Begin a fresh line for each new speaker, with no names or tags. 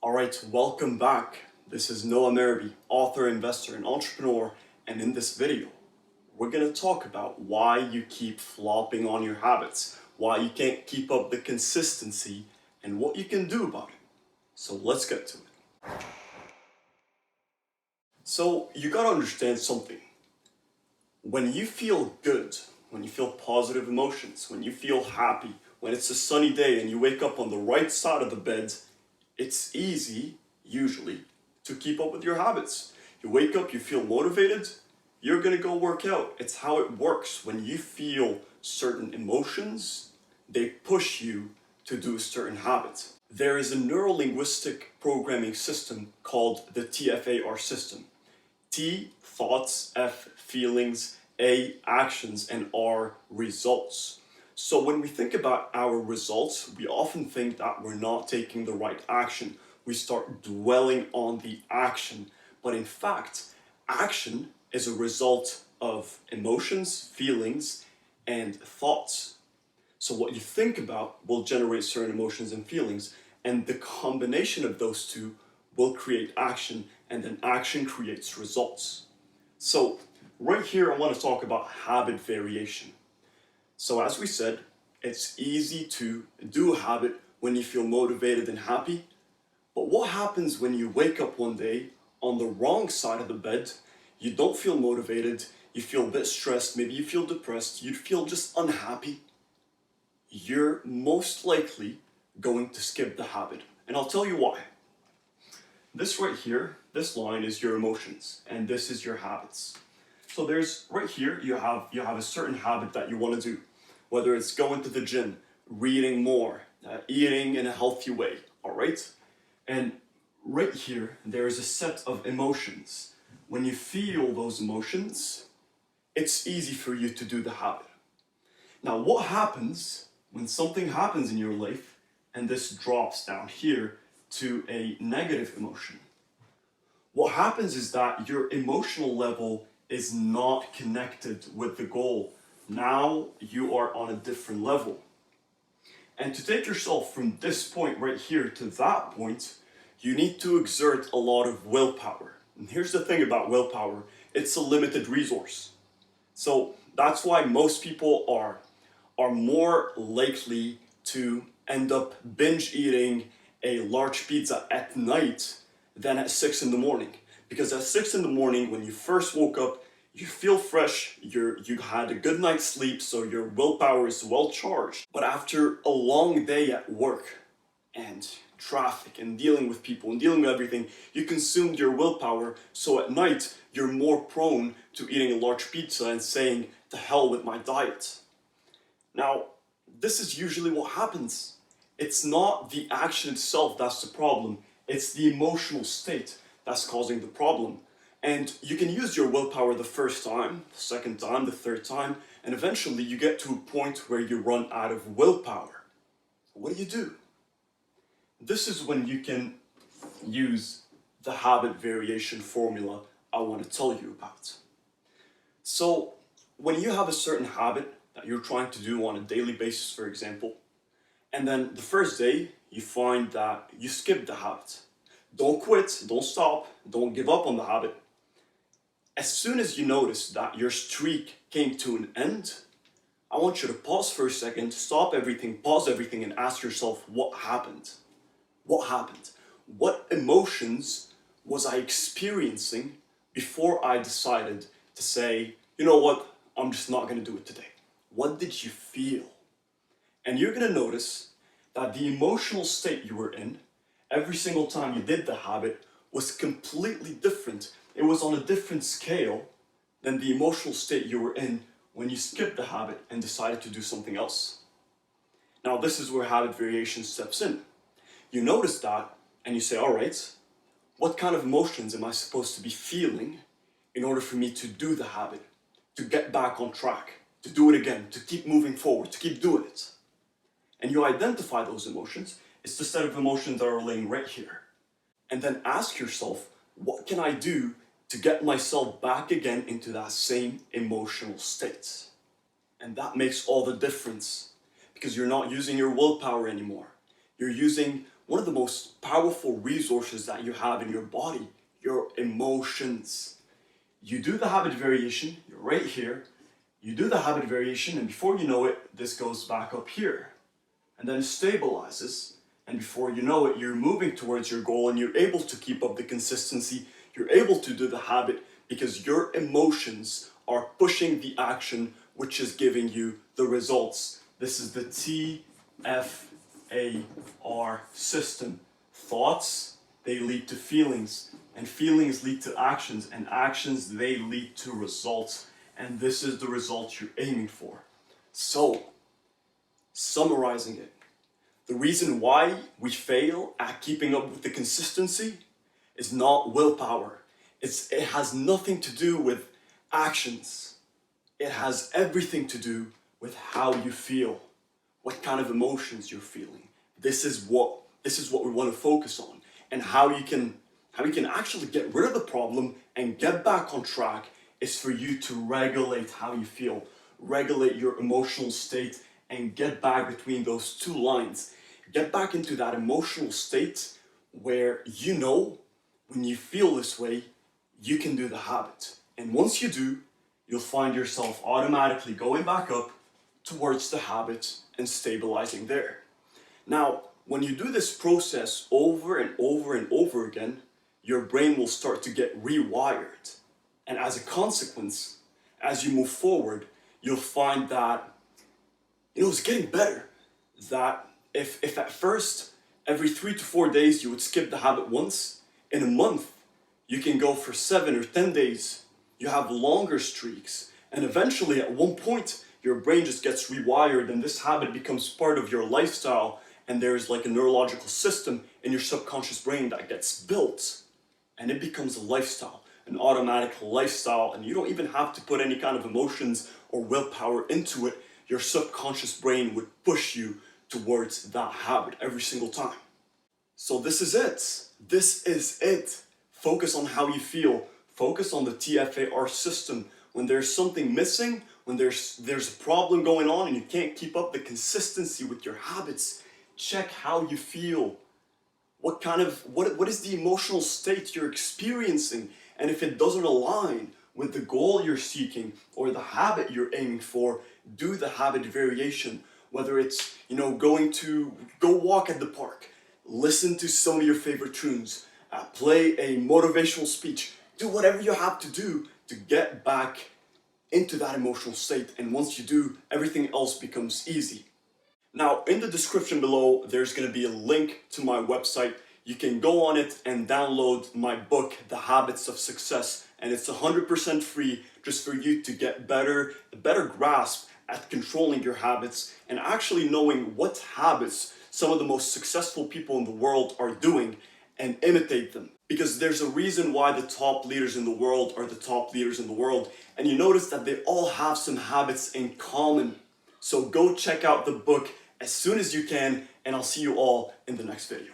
Alright, welcome back. This is Merriby, author, investor, and entrepreneur, and in this video, we're going to talk about why you keep flopping on your habits, why you can't keep up the consistency, and what you can do about it. So let's get to it. So you gotta understand something. When you feel good, when you feel positive emotions, when you feel happy, when it's a sunny day and you wake up on the right side of the bed, it's easy, usually, to keep up with your habits. You wake up, you feel motivated, you're gonna go work out. It's how it works. When you feel certain emotions, they push you to do a certain habit. There is a neuro-linguistic programming system called the TFAR system. T, thoughts, F, feelings, A, actions, and R, results. So when we think about our results, we often think that we're not taking the right action. We start dwelling on the action. But in fact, action is a result of emotions, feelings, and thoughts. So what you think about will generate certain emotions and feelings, and the combination of those two will create action, and then action creates results. So right here, I want to talk about habit variation. So as we said, it's easy to do a habit when you feel motivated and happy, but what happens when you wake up one day on the wrong side of the bed, you don't feel motivated, you feel a bit stressed, maybe you feel depressed, you feel just unhappy? You're most likely going to skip the habit, and I'll tell you why. This right here, this line is your emotions, and this is your habits. So there's, right here, you have a certain habit that you want to do, whether it's going to the gym, reading more, eating in a healthy way, all right? And right here, there is a set of emotions. When you feel those emotions, it's easy for you to do the habit. Now, what happens when something happens in your life and this drops down here to a negative emotion? What happens is that your emotional level is not connected with the goal. Now you are on a different level. And to take yourself from this point right here to that point, you need to exert a lot of willpower. And here's the thing about willpower, it's a limited resource. So that's why most people are more likely to end up binge eating a large pizza at night than at 6 in the morning. Because at 6 in the morning, when you first woke up, you feel fresh, you had a good night's sleep, so your willpower is well charged. But after a long day at work and traffic and dealing with people and dealing with everything, you consumed your willpower, so at night you're more prone to eating a large pizza and saying, "To hell with my diet." Now, this is usually what happens. It's not the action itself that's the problem, it's the emotional state that's causing the problem. And you can use your willpower the first time, the second time, the third time, and eventually you get to a point where you run out of willpower. What do? This is when you can use the habit variation formula I want to tell you about. So, when you have a certain habit that you're trying to do on a daily basis, for example, and then the first day you find that you skip the habit. Don't quit, don't stop, don't give up on the habit. As soon as you notice that your streak came to an end, I want you to pause for a second, stop everything, pause everything, and ask yourself, what happened? What happened? What emotions was I experiencing before I decided to say, you know what, I'm just not going to do it today? What did you feel? And you're going to notice that the emotional state you were in, every single time you did the habit, was completely different. It was on a different scale than the emotional state you were in when you skipped the habit and decided to do something else. Now, this is where habit variation steps in. You notice that and you say, all right, what kind of emotions am I supposed to be feeling in order for me to do the habit, to get back on track, to do it again, to keep moving forward, to keep doing it? And you identify those emotions. It's the set of emotions that are laying right here. And then ask yourself, what can I do to get myself back again into that same emotional state? And that makes all the difference, because you're not using your willpower anymore. You're using one of the most powerful resources that you have in your body, your emotions. You do the habit variation, you're right here. You do the habit variation, and before you know it, this goes back up here. And then it stabilizes, and before you know it, you're moving towards your goal and you're able to keep up the consistency. You're able to do the habit because your emotions are pushing the action, which is giving you the results. This is the TFAR system. Thoughts, they lead to feelings, and feelings lead to actions, and actions, they lead to results. And this is the result you're aiming for. So, summarizing it, the reason why we fail at keeping up with the consistency is not willpower. It has nothing to do with actions. It has everything to do with how you feel, what kind of emotions you're feeling. This is what we want to focus on, and how you can actually get rid of the problem and get back on track is for you to regulate how you feel, regulate your emotional state, and get back between those two lines. Get back into that emotional state where you know when you feel this way, you can do the habit. And once you do, you'll find yourself automatically going back up towards the habit and stabilizing there. Now, when you do this process over and over and over again, your brain will start to get rewired. And as a consequence, as you move forward, you'll find that, it's getting better. That if at first, every 3 to 4 days, you would skip the habit once, in a month, you can go for 7 or 10 days. You have longer streaks. And eventually, at one point, your brain just gets rewired and this habit becomes part of your lifestyle. And there's like a neurological system in your subconscious brain that gets built. And it becomes a lifestyle, an automatic lifestyle. And you don't even have to put any kind of emotions or willpower into it. Your subconscious brain would push you towards that habit every single time. So this is it. This is it. Focus on how you feel. Focus on the TFAR system. When there's something missing, when there's a problem going on and you can't keep up the consistency with your habits, check how you feel. What is the emotional state you're experiencing? And if it doesn't align with the goal you're seeking or the habit you're aiming for, do the habit variation. Whether it's, go walk at the park, listen to some of your favorite tunes, play a motivational speech, do whatever you have to do to get back into that emotional state. And once you do, everything else becomes easy. Now, in the description below, there's going to be a link to my website. You can go on it and download my book, The Habits of Success. And it's 100% free just for you to get a better grasp at controlling your habits and actually knowing what habits some of the most successful people in the world are doing and imitate them. Because there's a reason why the top leaders in the world are the top leaders in the world. And you notice that they all have some habits in common. So go check out the book as soon as you can, and I'll see you all in the next video.